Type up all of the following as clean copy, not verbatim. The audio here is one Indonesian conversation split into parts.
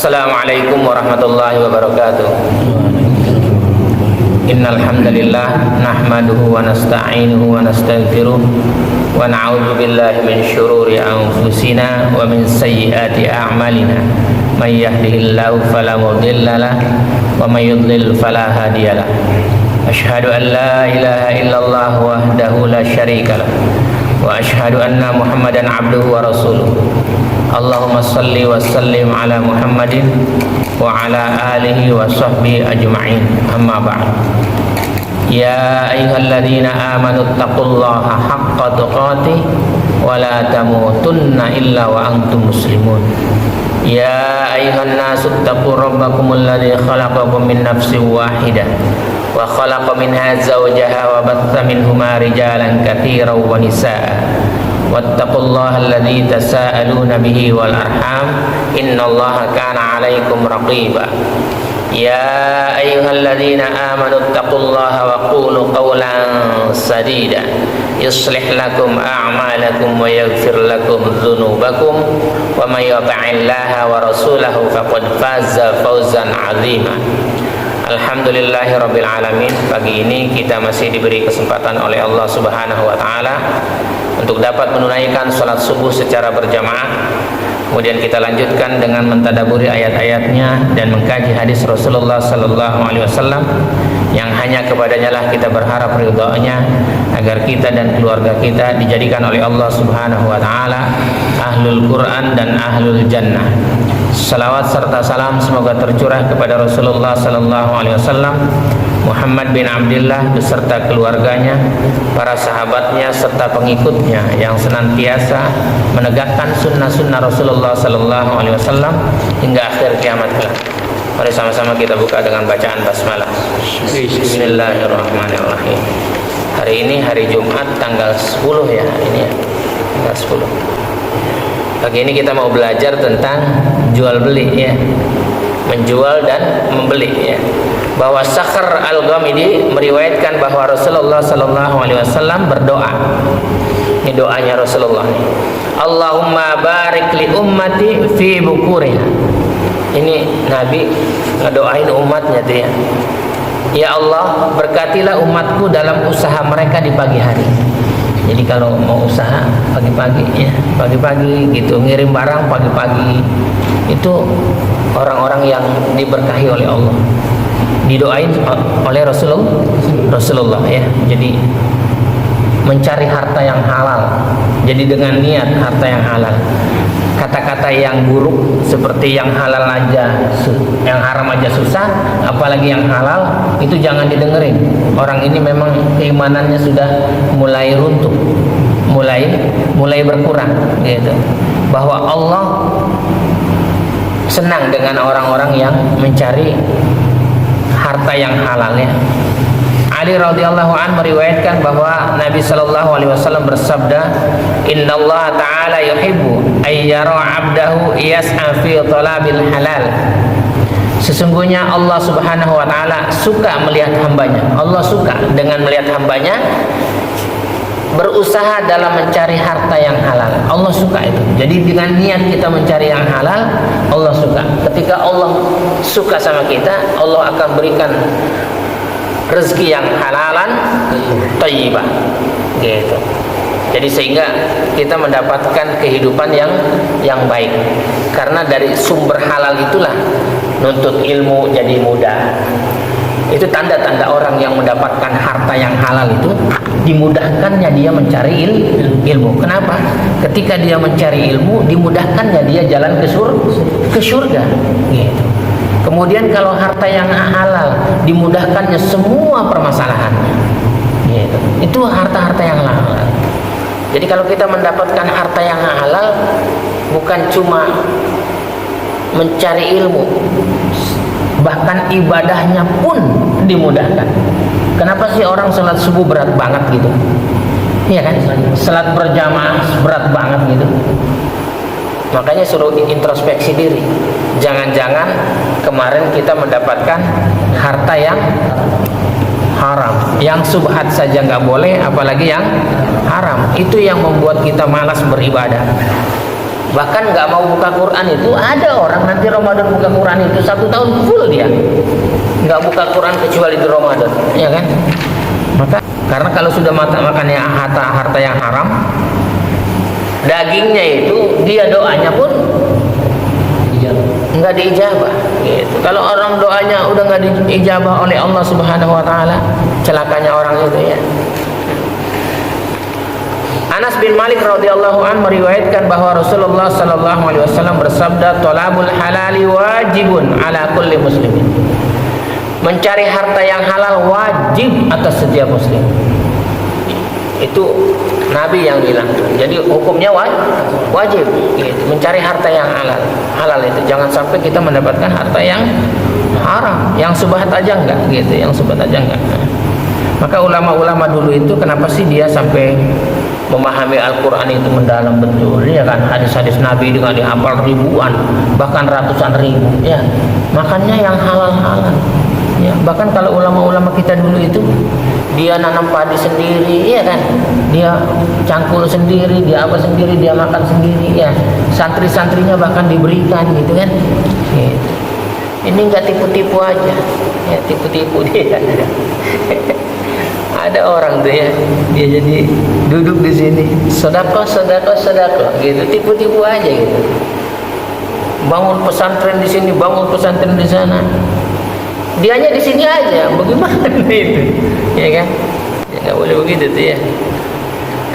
Assalamualaikum warahmatullahi wabarakatuh. Innal hamdalillah nahmaduhu wa nasta'inuhu wa nastaghfiruh wa na'udzu billahi min syururi anfusina wa min sayyiati a'malina. May yahdihillahu fala mudilla lahu wa may yudlil fala hadiyalah. Asyhadu an la ilaha illallah wahdahu la syarika lah wa asyhadu anna Muhammadan abduhu wa rasuluh. Allahumma salli wa sallim ala Muhammadin wa ala alihi wa sahbihi ajma'in. Amma ba'd. Ya ayyuhalladzina amanu taqullaha haqqa tuqatih wa la tamutunna illa wa antum muslimun. Ya ayyuhan nasu taqu rabbakumul ladzi khalaqakum min nafsin wahidah wa khalaqa minha zawjaha wa batha minhuma rijalan katsiran wa nisaa. Wattaqullaha alladzi tasaaluna bihi wal arham innallaha kana 'alaikum raqiba. Ya ayyuhalladzina amanu taqullaha wa qulu qawlan sadida yuslih lakum a'malakum wa yaghfir lakum dzunubakum wa may yuti'illaha wa rasulahu faqad faza fawzan 'azima. Alhamdulillahirabbil alamin. Pagi ini kita masih diberi kesempatan oleh Allah Subhanahu wa taala untuk dapat menunaikan salat subuh secara berjamaah. Kemudian kita lanjutkan dengan mentadaburi ayat-ayatnya dan mengkaji hadis Rasulullah sallallahu alaihi wasallam yang hanya kepadanya lah kita berharap ridha-Nya, agar kita dan keluarga kita dijadikan oleh Allah Subhanahu wa taala ahlul Quran dan ahlul jannah. Salawat serta salam semoga tercurah kepada Rasulullah sallallahu alaihi wasallam, Muhammad bin Abdullah beserta keluarganya, para sahabatnya serta pengikutnya yang senantiasa menegakkan sunnah-sunnah Rasulullah sallallahu alaihi wasallam hingga akhir kiamat kelak. Mari sama-sama kita buka dengan bacaan basmalah. Bismillahirrahmanirrahim. Hari ini hari Jumat tanggal 10 ya, ini ya, tanggal 10. Pagi ini kita mau belajar tentang jual beli ya, menjual dan membeli ya. Bahwa Sakhr Al-Ghamidi meriwayatkan bahwa Rasulullah sallallahu alaihi wasallam berdoa. Ini doanya Rasulullah. Allahumma barik li ummati fi bukuriha. Ini Nabi ngedoain umatnya tuh ya. Ya Allah, berkatilah umatku dalam usaha mereka di pagi hari. Jadi kalau mau usaha pagi-pagi ya, pagi-pagi gitu, ngirim barang pagi-pagi, itu orang-orang yang diberkahi oleh Allah, didoain oleh Rasulullah ya. Jadi mencari harta yang halal, jadi dengan niat harta yang halal. Kata-kata yang buruk seperti yang halal aja, yang haram aja susah, apalagi yang halal, itu jangan didengerin. Orang ini memang keimanannya sudah mulai runtuh, mulai berkurang gitu. Bahwa Allah senang dengan orang-orang yang mencari harta yang halal ya. Ali radhiyallahu an meriwayatkan bahwa Nabi sallallahu alaihi wasallam bersabda, "Innallaha ta'ala yuhibbu ay yara 'abdahu yas'a fi talabil halal." Sesungguhnya Allah Subhanahu wa taala suka melihat hambanya. Allah suka dengan melihat hambanya berusaha dalam mencari harta yang halal. Allah suka itu. Jadi dengan niat kita mencari yang halal, Allah suka. Ketika Allah suka sama kita, Allah akan berikan rezeki yang halalan thayyibah gitu. Jadi sehingga kita mendapatkan kehidupan yang baik. Karena dari sumber halal itulah nuntut ilmu jadi mudah. Itu tanda-tanda orang yang mendapatkan harta yang halal itu dimudahkannya dia mencari ilmu. Kenapa? Ketika dia mencari ilmu, dimudahkannya dia jalan ke surga gitu. Kemudian kalau harta yang halal, dimudahkannya semua permasalahannya gitu. Itu harta-harta yang halal. Jadi kalau kita mendapatkan harta yang halal, bukan cuma mencari ilmu, bahkan ibadahnya pun dimudahkan. Kenapa sih orang sholat subuh berat banget gitu? Iya kan? Sholat berjamaah berat banget gitu. Makanya suruh introspeksi diri. Jangan-jangan kemarin kita mendapatkan harta yang haram, yang subhat saja nggak boleh, apalagi yang haram. Itu yang membuat kita malas beribadah. Bahkan nggak mau buka Quran itu ada orang nanti Ramadan buka Quran itu 1 tahun full dia nggak buka Quran kecuali di Ramadan, ya kan? Maka karena kalau sudah makannya harta yang haram, dagingnya itu dia doanya pun nggak diijabah. Gitu. Kalau orang doanya udah nggak diijabah oleh Allah Subhanahu Wa Taala, celakanya orang itu ya. Anas bin Malik radhiyallahu anhu meriwayatkan bahwa Rasulullah sallallahu alaihi wasallam bersabda, "Thalabul halali wajibun ala kulli muslimin." Mencari harta yang halal wajib atas setiap muslim. Itu Nabi yang bilang. Jadi hukumnya wajib gitu. Mencari harta yang halal. Halal itu jangan sampai kita mendapatkan harta yang haram, yang subhat aja enggak gitu, yang subhat aja enggak. Maka ulama-ulama dulu itu kenapa sih dia sampai memahami Al-Quran itu mendalam betul, ya kan? Hadis-hadis Nabi dengan dihafal ribuan, bahkan ratusan ribu, ya. Makannya yang halal-halal. Ya, bahkan kalau ulama-ulama kita dulu itu dia nanam padi sendiri, ya kan? Dia cangkul sendiri, dia apa sendiri, dia makan sendiri, ya. Santri-santrinya bahkan diberikan, gitu kan? Gitu. Ini nggak tipu-tipu aja, ya tipu-tipu dia. Ada orang tuh ya, dia jadi duduk di sini, sedekah, gitu, tipu-tipu aja gitu. Bangun pesantren di sini, bangun pesantren di sana. Dianya di sini aja, bagaimana itu? Ya kan? Ya nggak boleh begitu tuh ya.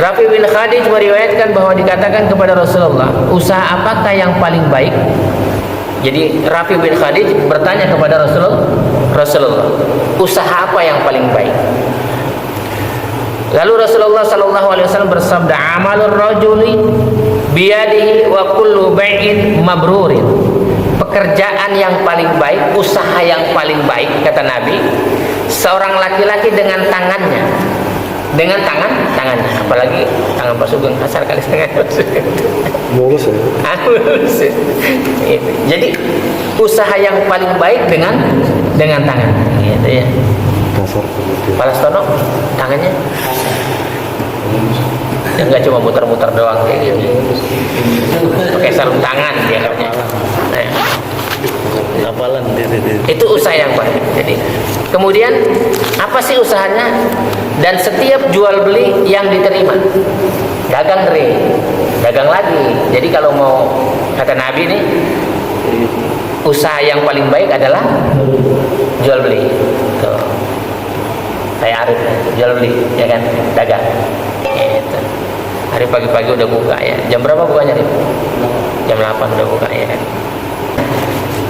Rafi bin Khadij meriwayatkan bahwa dikatakan kepada Rasulullah, usaha apakah yang paling baik? Jadi Rafi bin Khadij bertanya kepada Rasulullah, usaha apa yang paling baik? Lalu Rasulullah sallallahu alaihi wasallam bersabda, amalur rajuli biyadihi wa kullu bai'in mabrurin. Pekerjaan yang paling baik, usaha yang paling baik, kata Nabi, seorang laki-laki dengan tangannya, tangannya, apalagi tangan Pak Sugeng kasar kali tangan mulus ya. Mulus ya. Jadi usaha yang paling baik dengan tangan, gitu ya. Palastono tangannya nggak cuma muter-muter doang kayak gitu, pakai sarung tangan dia kerja. Hafalan itu usaha yang baik. Jadi kemudian apa sih usahanya? Dan setiap jual beli yang diterima, dagang dagang lagi. Jadi kalau mau, kata Nabi nih, usaha yang paling baik adalah jual beli. Tuh. Kayak Arif jual beli, ya kan, dagang. Gitu. Hari pagi-pagi udah buka ya. Jam berapa bukanya nih? Jam 8 udah buka ya kan.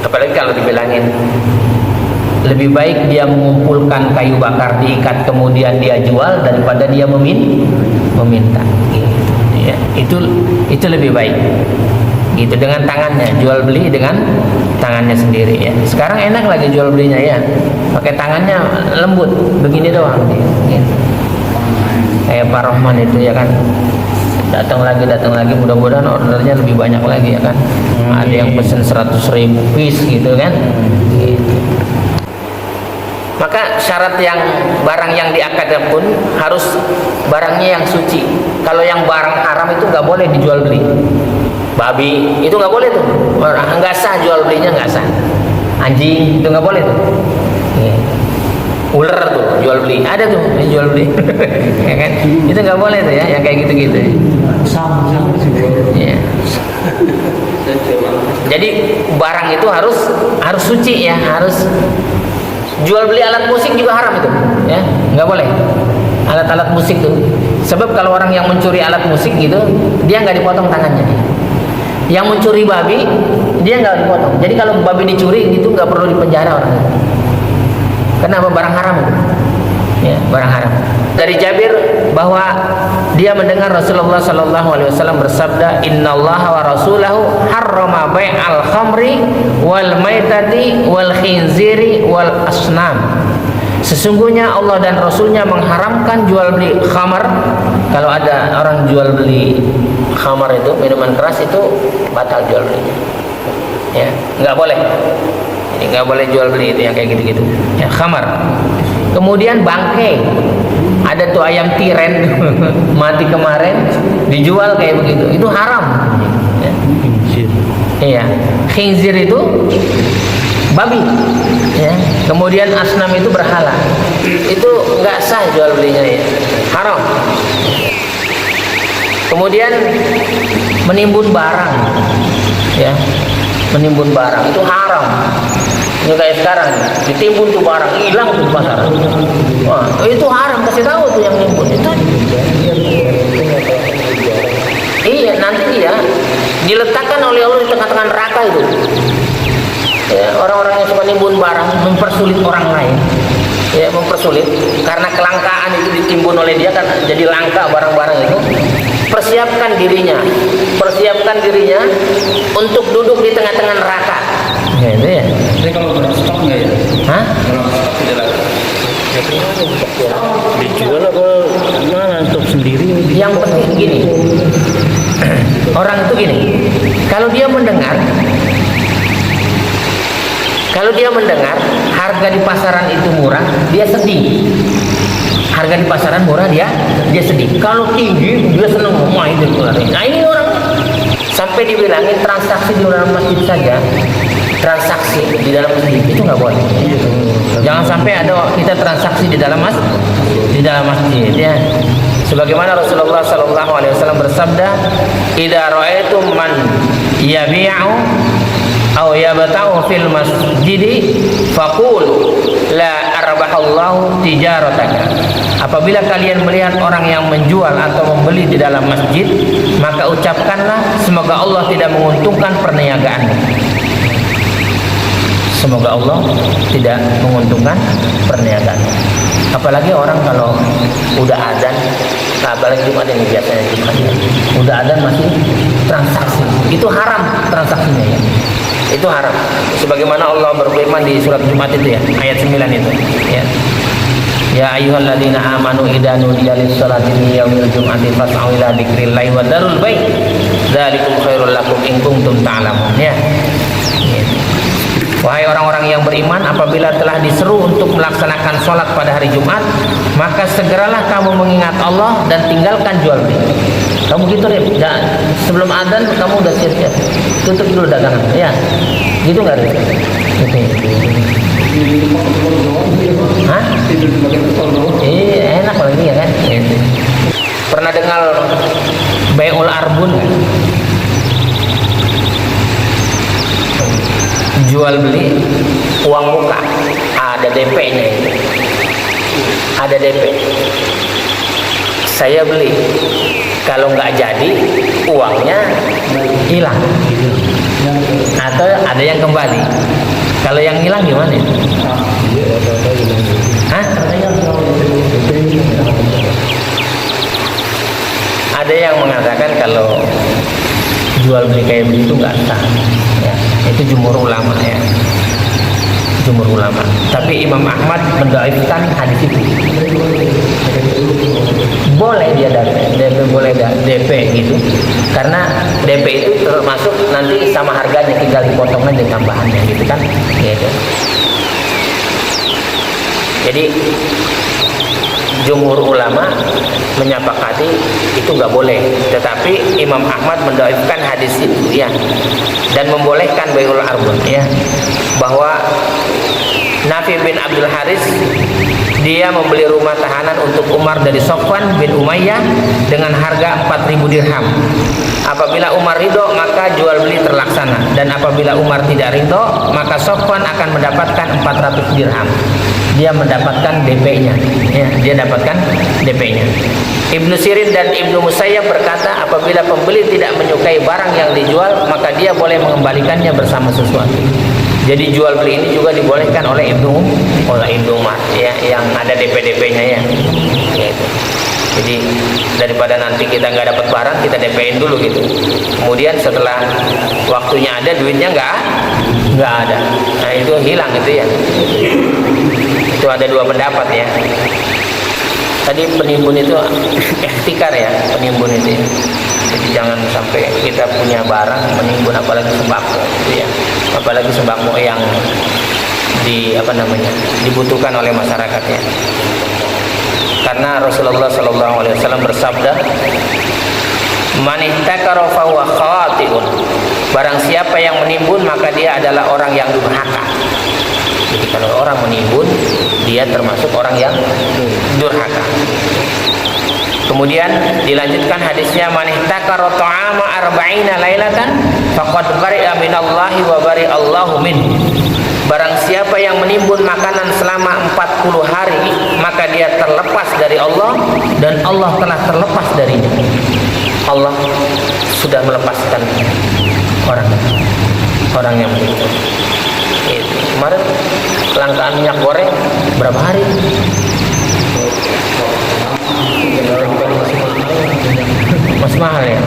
Apalagi kalau dibilangin lebih baik dia mengumpulkan kayu bakar diikat kemudian dia jual daripada dia meminta. Gitu, ya. Itu lebih baik. Gitu dengan tangannya, jual beli dengan tangannya sendiri ya. Sekarang enak lagi jual belinya ya. Pakai tangannya lembut begini doang. Gitu. Kayak Pak Rahman itu ya kan. Datang lagi mudah-mudahan ordernya lebih banyak lagi ya kan. Ada yang pesen 100.000 piece gitu kan. Gitu. Maka syarat yang barang yang diakad pun harus barangnya yang suci. Kalau yang barang haram itu nggak boleh dijual beli. Babi itu nggak boleh tuh, nggak sah jual belinya, nggak sah. Anjing itu nggak boleh tuh. Ular tuh jual beli, ada tuh jual beli, ya kan? Itu nggak boleh tuh ya, yang kayak gitu-gitu. Ya. Jadi barang itu harus suci ya, harus. Jual beli alat musik juga haram itu, ya nggak boleh. Alat-alat musik tuh, sebab kalau orang yang mencuri alat musik gitu, dia nggak dipotong tangannya. Yang mencuri babi, dia nggak dipotong. Jadi kalau babi dicuri gitu nggak perlu dipenjara orang. Kenapa? Barang haram itu. Ya, barang haram. Dari Jabir bahwa dia mendengar Rasulullah sallallahu alaihi wasallam bersabda, "Innallaha wa rasulahu harrama bai'al khamri wal maitati wal khinziri wal asnam." Sesungguhnya Allah dan Rasulnya mengharamkan jual beli khamar. Kalau ada orang jual beli khamar itu minuman keras itu batal jual belinya. Ya, nggak boleh. Jadi nggak boleh jual beli itu yang kayak gitu-gitu. Ya, khamar. Kemudian bangkai. Ada tuh ayam tiren mati kemarin dijual kayak begitu, itu haram. Ya. Iya, khinzir itu babi, ya. Kemudian asnam itu berhala, itu nggak sah jual belinya, ya, haram. Kemudian menimbun barang, ya, menimbun barang itu haram. Ini kayak sekarang ditimbun tuh barang hilang tuh pasar. Wah, itu haram, kasih tahu tuh yang nimbun itu. Iya, nanti dia diletakkan oleh Allah di tengah-tengah neraka itu. Ya, orang-orang yang suka nimbun barang mempersulit orang lain. Ya, mempersulit karena kelangkaan itu ditimbun oleh dia kan jadi langka barang-barang itu. Persiapkan dirinya untuk duduk di tengah-tengah neraka. Ya, itu ya. Jadi kalau berstok nggak ya? Hah? Kalau berstok tidak laku. Dijual apa mana untuk sendiri? Yang penting gini, orang itu gini, kalau dia mendengar harga di pasaran itu murah, dia sedih. Harga di pasaran murah, dia sedih. Kalau tinggi, dia seneng main itu. Nah, ini orang sampai dibilangin transaksi di dalam masjid saja, transaksi di dalam masjid itu nggak boleh. Jangan sampai ada kita transaksi di dalam masjid, ya. Sebagaimana Rasulullah SAW bersabda, "Idza ra'aitum man yabi'u aw yabta'u fil masjidi faqulu la arbahallahu tijarataka." Apabila kalian melihat orang yang menjual atau membeli di dalam masjid, maka ucapkanlah semoga Allah tidak menguntungkan perniagaanmu. Semoga Allah tidak menguntungkan perniagaan. Apalagi orang kalau udah adzan, apalagi Jumat ini biasanya Jumat, udah adzan masih transaksi, itu haram transaksinya, ya. Itu haram. Sebagaimana Allah berfirman di surat Jumat itu, ya, ayat 9 itu, ya. Ya ayyuhalladzina amanu idza nudiya lis-salati min yaumil jum'ati fas'au ila dzikrillahi wa darul bait. Dzalikum khairul lakum in kuntum ta'lamun, ya. Wahai orang-orang yang beriman, apabila telah diseru untuk melaksanakan sholat pada hari Jumat, maka segeralah kamu mengingat Allah dan tinggalkan jual beli. Kamu gitu, Rip? Sebelum adzan kamu udah siap-siap, tutup dulu dagangan, ya? Gitu nggak, Rip? Hah? Iya, enak lagi, ya kan? Pernah dengar Bai'ul Arbun? Jual beli uang muka, ada DP-nya itu. Ada DP. Saya beli, kalau nggak jadi uangnya hilang, atau ada yang kembali. Kalau yang hilang gimana? Hah? Ada yang mengatakan kalau jual beli kayak begitu nggak sah, ya. Itu jumhur ulama, ya, jumhur ulama. Tapi Imam Ahmad mendhaifkan hadis itu. Boleh dia DP boleh DP gitu, karena DP itu termasuk nanti sama harganya, tinggal dipotong aja tambahannya gitu kan, gitu. Jadi jumhur ulama menyepakati itu nggak boleh, tetapi Imam Ahmad mendhaifkan hadis itu, ya, dan membolehkan Bai'ul Arbun, ya, bahwa Nafi bin Abdul Haris dia membeli rumah tahanan untuk Umar dari Sofwan bin Umayyah dengan harga 4.000 dirham. Apabila Umar ridho, maka jual beli terlaksana, dan apabila Umar tidak ridho, maka Sofwan akan mendapatkan 400 dirham. Dia mendapatkan DP-nya, ya, dia dapatkan DP-nya. Ibnu Sirin dan Ibnu Musayyab berkata, apabila pembeli tidak menyukai barang yang dijual, maka dia boleh mengembalikannya bersama sesuatu. Jadi jual beli ini juga dibolehkan oleh Ibnu Umar, ya, yang ada DP-DP-nya, ya. Gitu. Jadi daripada nanti kita nggak dapat barang, kita DP-in dulu gitu. Kemudian setelah waktunya ada, duitnya nggak ada. Nah, itu hilang itu, ya. Itu ada dua pendapat, ya. Tadi penimbun itu ikhtikar, ya, penimbun itu, ya. Jadi jangan sampai kita punya barang menimbun, apalagi sembako, gitu, ya. Apalagi sembako yang dibutuhkan oleh masyarakat, ya. Karena Rasulullah SAW bersabda, "Man ihtakara fa huwa khati'un." Barang siapa yang menimbun maka dia adalah orang yang durhaka. Jadi kalau orang menimbun, dia termasuk orang yang durhaka. Kemudian dilanjutkan hadisnya, "Man ihtakara ta'ama arba'ina lailatan faqad bari'a minallahi wa bari'allahu minhu." Barang siapa yang menimbun makanan selama 40 hari, maka dia terlepas dari Allah dan Allah telah terlepas darinya. Allah sudah melepaskan orang yang menimbun. Kemarin kelangkaan minyak goreng berapa hari? Masih mahal ya.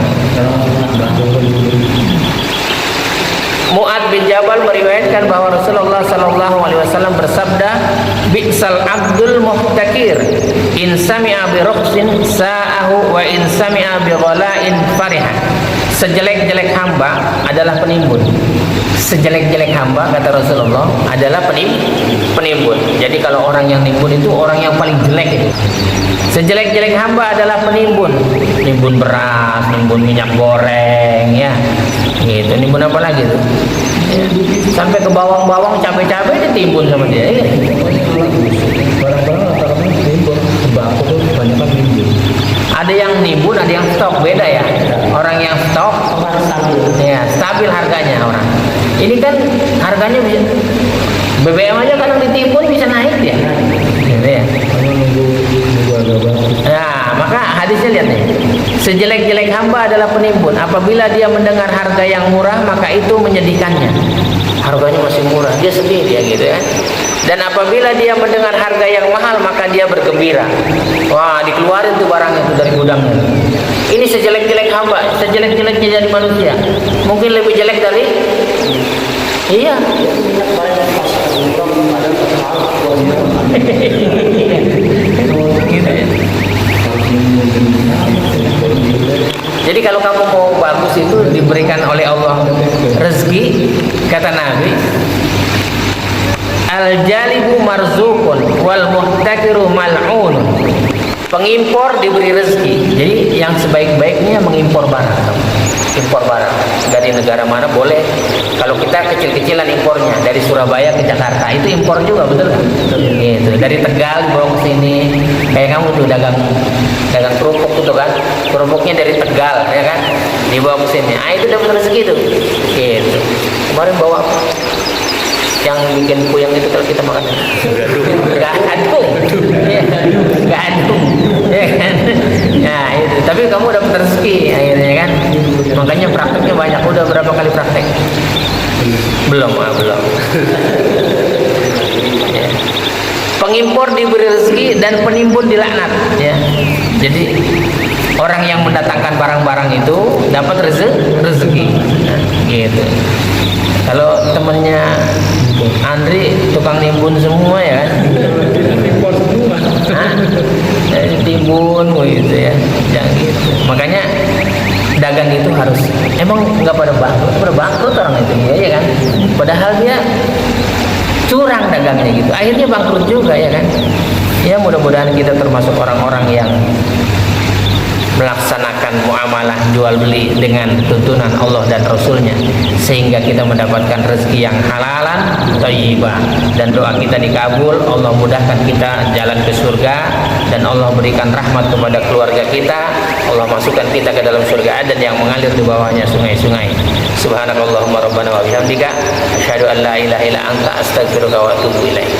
Mu'ad bin Jabal meriwayatkan bahwa Rasulullah SAW bersabda, "Bi'sal abdul muhtakir, in sami'a bi rukhsin sa'ahu wa in sami'a bi ghala'in farihan." Sejelek-jelek hamba adalah penimbun. Sejelek-jelek hamba, kata Rasulullah, adalah penimbun. Jadi kalau orang yang nimbun itu orang yang paling jelek itu. Sejelek-jelek hamba adalah penimbun. Nimbun beras, nimbun minyak goreng, ya. Gitu. Nimbun apa lagi tuh? Ya. Sampai ke bawang-bawang, cabai-cabai ditimbun sama dia. Ya. Barang-barang rata-rata nimbun, sembako tuh kebanyakan nimbun. Ada yang nimbun, ada yang stok, beda ya. Orang yang stok, ya stabil harganya orang. Ini kan harganya bisa, BBM aja kadang ditimbun bisa naik ya. Gitu ya. Nah, maka hadisnya lihat nih. Sejelek-jelek hamba adalah penimbun. Apabila dia mendengar harga yang murah, maka itu menyedihkannya. Harganya masih murah, dia sedih dia gitu ya. Dan apabila dia mendengar harga yang mahal, maka dia bergembira. Wah, dikeluarin tuh barang itu dari gudangnya. Ini sejelek-jelek hamba, sejelek-jeleknya jadi manusia. Mungkin lebih jelek dari, iya. Jadi kalau kamu mau bagus itu diberikan oleh Allah rezeki, kata Nabi, al-jalibu marzukun wal muhtakiru mal'un. Pengimpor diberi rezeki. Jadi yang sebaik-baiknya mengimpor barang. Impor barang dari negara mana boleh. Kalau kita kecil-kecilan impornya dari Surabaya ke Jakarta itu impor juga, betul kan? Gitu. Dari Tegal dibawa ke sini. Kayak kamu tuh dagang kerupuk tuh kan? Kerupuknya dari Tegal, ya kan? Dibawa ke sini. Ah, itu dapat rezeki tuh. Gitu. Kemarin bawa yang bikin kuyang itu kalau kita makan gadung, ya, gadung, ya kan? Nah itu, tapi kamu dapat rezeki akhirnya kan? Makanya prakteknya banyak. Udah berapa kali praktek? Belum. Ya. Pengimpor diberi rezeki dan penimbun dilaknat. Ya, jadi orang yang mendatangkan barang-barang itu dapat rezeki. Nah, gitu. Kalau temennya Andri tukang nimbun semua ya kan? Nimbun semua. Jadi timbun gitu ya. Jangan gitu. Makanya dagang itu harus, emang nggak pada bangkrut orang itu ya kan? Padahal dia curang dagangnya gitu. Akhirnya bangkrut juga ya kan? Ya mudah-mudahan kita termasuk orang-orang yang melaksanakan muamalah jual beli dengan tuntunan Allah dan Rasulnya, sehingga kita mendapatkan rezeki yang halalan thayyibah, dan doa kita dikabul. Allah mudahkan kita jalan ke surga, dan Allah berikan rahmat kepada keluarga kita. Allah masukkan kita ke dalam surga Adan yang mengalir di bawahnya sungai-sungai. Subhanakallahumma rabbana wa bihamdika asyhadu an la ilaha illa anta astaghfiruka wa atubu ilaik.